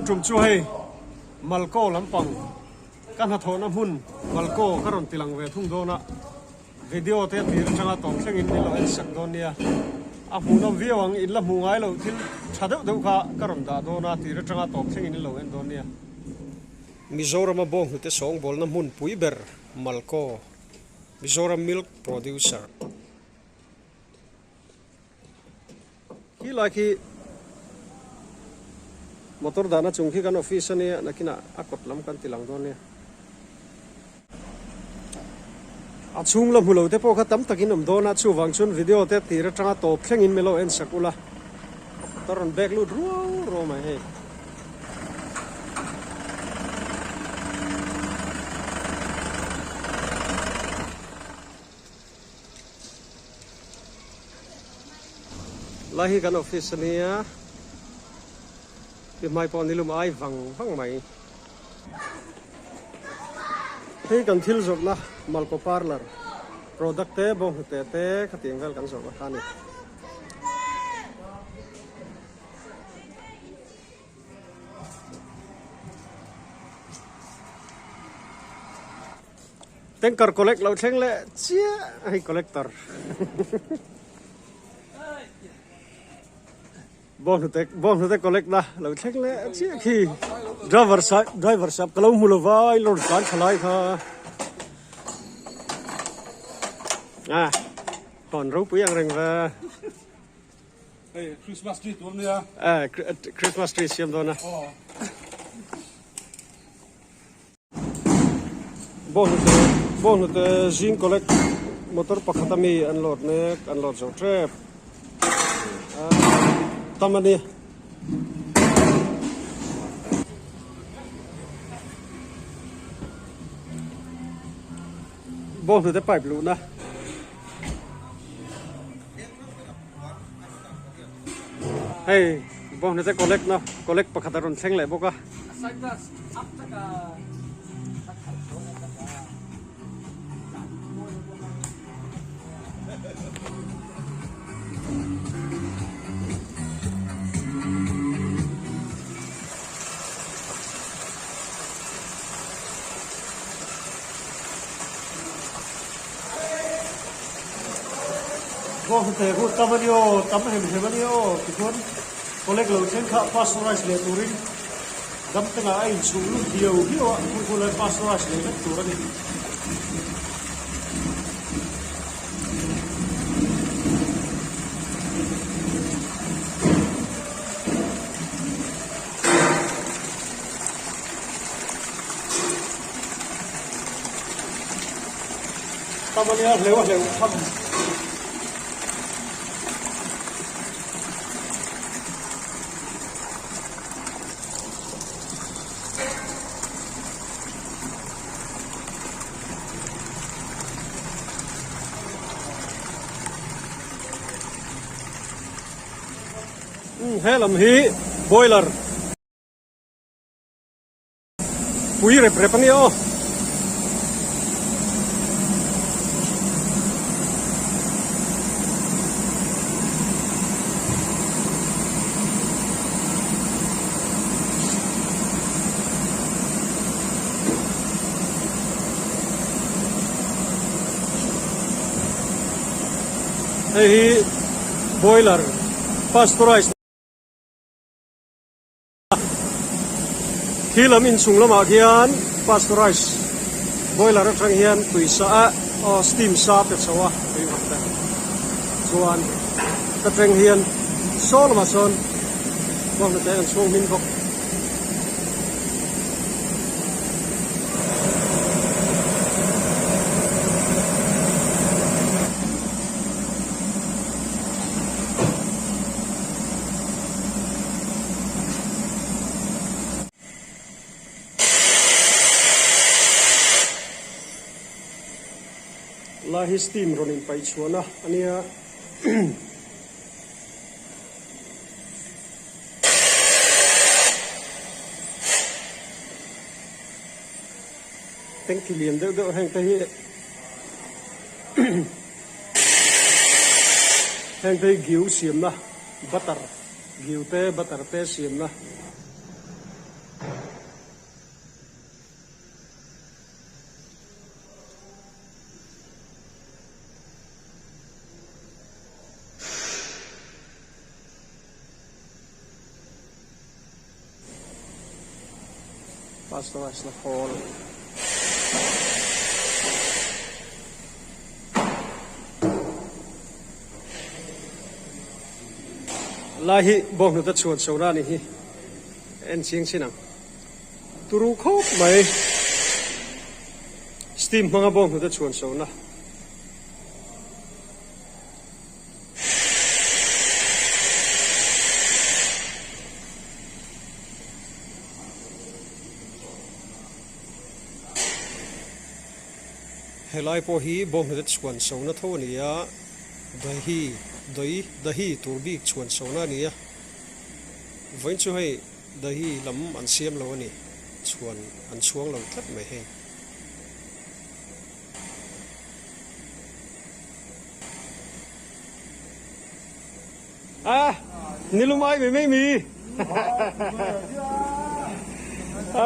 trùm chu hay malco lắm bằng căn hạt thổ nam hun malco các rồng tilang về thung đô na video thế thì chẳng tổng sang in đi lo sắc đô nia à hù nam video ang in làm hù ngay lo thì chả đâu đâu cả các rồng đã đô na thì chẳng tổng sang in lo en đô nia Mizoram bong hute song bol nam hun puiber malco Mizoram milk producer khi lại khi motor dana chung khi kan office ania nakina akot lam kan tilang don nia a chung lam hulo te po kha tam takin om dona chu wang chun video te tira tanga top thleng in melo en sakula toron back lu ro mai he lahi kan office ania mai pon nilum ai vang mai hei kan thil zot na malco parlor product te bong te khating vel kan zot ka ni tanker collect lo thleng le chia hei collector bon te collect na lo thlek le chi khi driver sap kalau mulo vai lor kan khalai kha ton ro puyang reng va Christmas tree tuam nia Christmas tree siam dona bon te jing collect motor pakhatami unload ne unload zo trap tamani bong te pipe lu na hey bong te collect pakhataron thleng le boka bong te hu tamanio tamahem hemanio tikon collect lo chen kha pasteurize le turin dam tanga ai chu lu dio ku le pasteurize le turani tamania lewa tham helam hi boiler pui rep ni o hi boiler pasteurized hilam in sunglama hian pasteurize boiler atang hian tuisa steam sa pe chawa ei wakta chuan kateng hian sol ma son bong te an song min bok lahi steam ronin pai chuana ania tanki lian de hang te hi hang te giu siam na butter giu te butter te siam na pasteurize na fall lai hi bong nu ta chuan so ra ni hi en chiang chinang turu khop mai steam mga bong nu ta chuan so na helai po hi bong nu ta chuan so na tho ni ya dahi turbi chuan so na ni ya vain chu hei dahi lam an siam lo ni chuan an chuang lo tlat mai he nilumai mai mi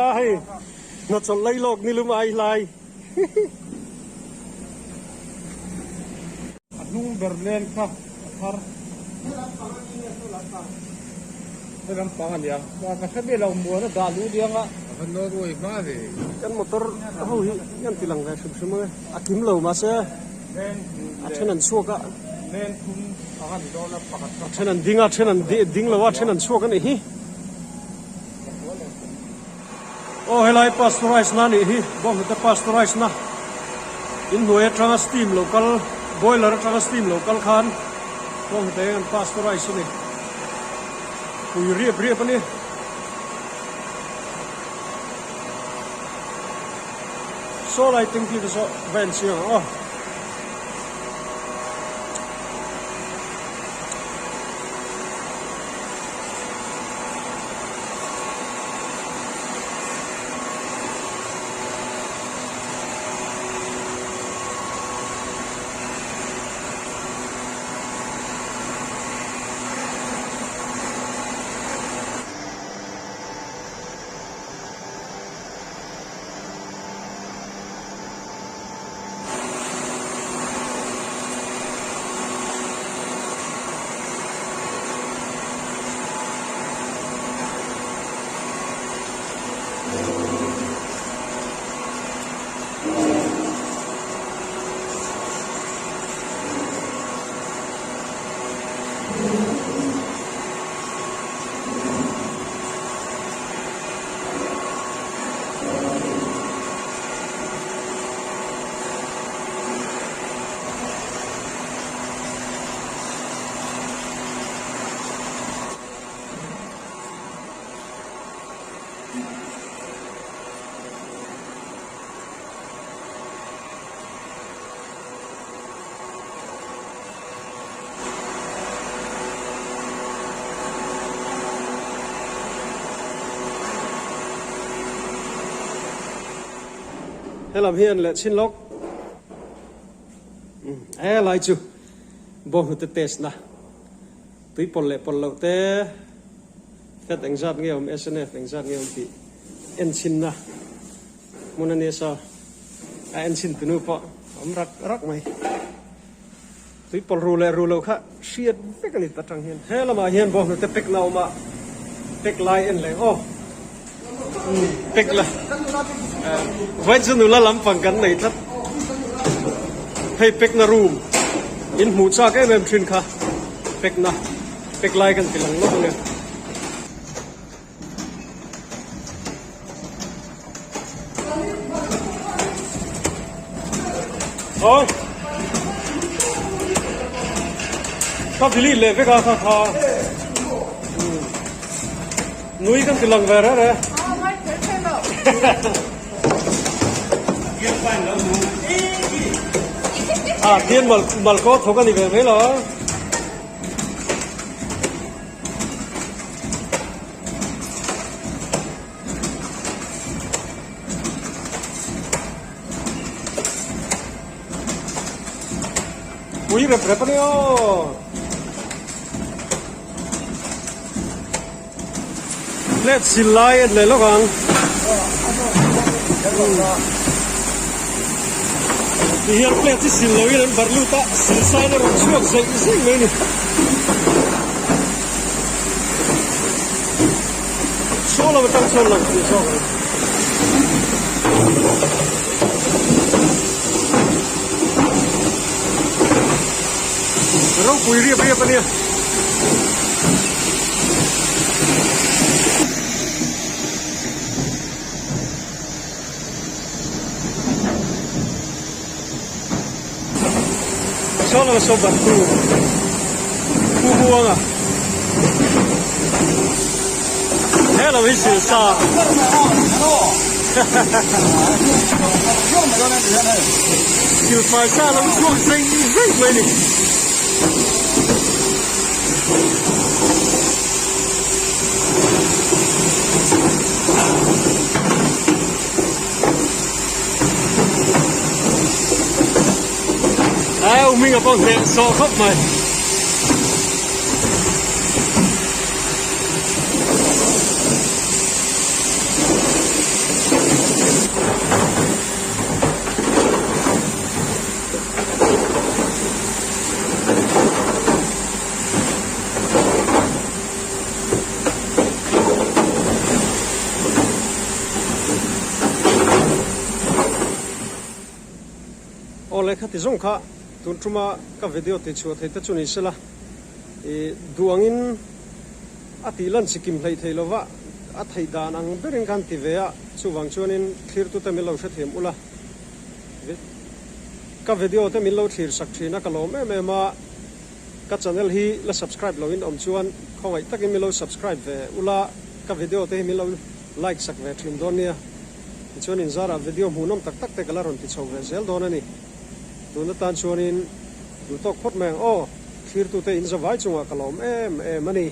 ai nó chọn lấy lộc nilumai lai nung Berlin ka har dalam pangan ya ka sabi law mo na dalu dia nga no roi ma ve kan motor ho hi yan tilang ga sum akim lo ma se nen achenan suka nen kum akan dola pakat achenan ding lo achenan suka ni hi oh helai pasteurize na ni hi bong ta pasteurize na in noe trans steam local boiler trans steam local khan bong te an pasteurize ni pui riep ani so lai ting ki so ben siang oh làm hiền là xin lốc lại chú bông hụt test na tuy pol lậu te phết đánh giật nghe om SNF đánh giật nghe om bị en xin na muốn anh sao en xin từ nơi po om rắc mày tuy pol ru lậu khác xiết phết cái này trăng hiền thế là mà hiền bông hụt pek nào mà pek lại en lại ô pek là vậy chứ nó là làm phẳng cắn này thật hay pek na room in hmu cha cái em truyền kha pek na pek lai kan tilang lo ne ôi các vị lệ với cả kha nuôi kan tilang về đấy tiên mal có thấu cái gì về mấy lo quý rep nè let's see light le lo gang thì hiện plate thì xin lỗi đến bật lưu ta xin sai nó rồi chuột dậy mấy này số là một trăm số lần thì số rau pui riệp riệp anh em cho là số bật tu tu buông à thế là mới xử xa xử phải xa lắm chuông xanh rất mấy này ông mình ở con rể so khóc mày ole khati zong kha tun truma ka video te chu thei ta chu ni sela e duangin atilan sikim hlei theilowa a thei dan ang berin kan ti ve a chuwang chuanin thlir tu te milo hre them ula ka video te min lo thlir sak thina ka lo me ma ka channel hi la subscribe lo in om chuan khowai takin milo subscribe ve ula ka video te min lo like sak ve thim don nia chuanin zara video munom tak tak te kala ron ti chho ve zel don ani tuna tan chuanin du tok khot meng o thlir tu te in zawai chunga kalom em em ani